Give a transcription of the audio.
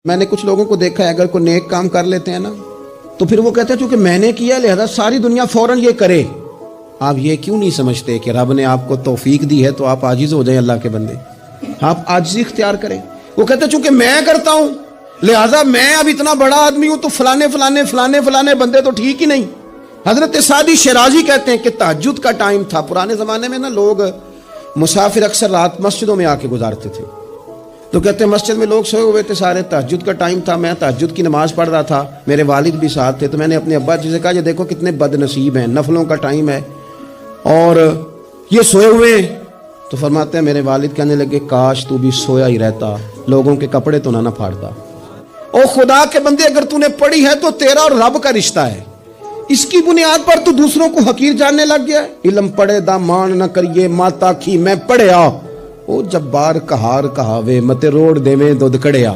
میں نے کچھ لوگوں کو دیکھا ہے اگر کوئی نیک کام کر لیتے ہیں نا تو پھر وہ کہتے ہیں چونکہ میں نے کیا لہذا ساری دنیا فوراً یہ کرے. آپ یہ کیوں نہیں سمجھتے کہ رب نے آپ کو توفیق دی ہے تو آپ عاجز ہو جائیں اللہ کے بندے, آپ عاجزی اختیار کریں. وہ کہتے ہیں چونکہ میں کرتا ہوں لہذا میں اب اتنا بڑا آدمی ہوں تو فلانے بندے تو ٹھیک ہی نہیں. حضرت سعدی شیرازی کہتے ہیں کہ تہجد کا ٹائم تھا. پرانے زمانے میں نا لوگ مسافر اکثر رات مسجدوں میں آ کے گزارتے تھے, تو کہتے ہیں مسجد میں لوگ سوئے ہوئے تھے سارے, تہجد کا ٹائم تھا, میں تہجد کی نماز پڑھ رہا تھا, میرے والد بھی ساتھ تھے, تو میں نے اپنے ابا جی سے کہا یہ دیکھو کتنے بد نصیب ہیں, نفلوں کا ٹائم ہے اور یہ سوئے ہوئے ہیں. تو فرماتے ہیں میرے والد کہنے لگے کاش تو بھی سویا ہی رہتا, لوگوں کے کپڑے تو نہ پھاڑتا. او خدا کے بندے اگر تو نے پڑھی ہے تو تیرا اور رب کا رشتہ ہے, اس کی بنیاد پر تو دوسروں کو حقیر جاننے لگ گیا. علم پڑھے دا مان نہ کریے ماتا کی میں پڑھیا, او جبار کہار کہاوے متے روڑ دے میں دودھ کڑیا.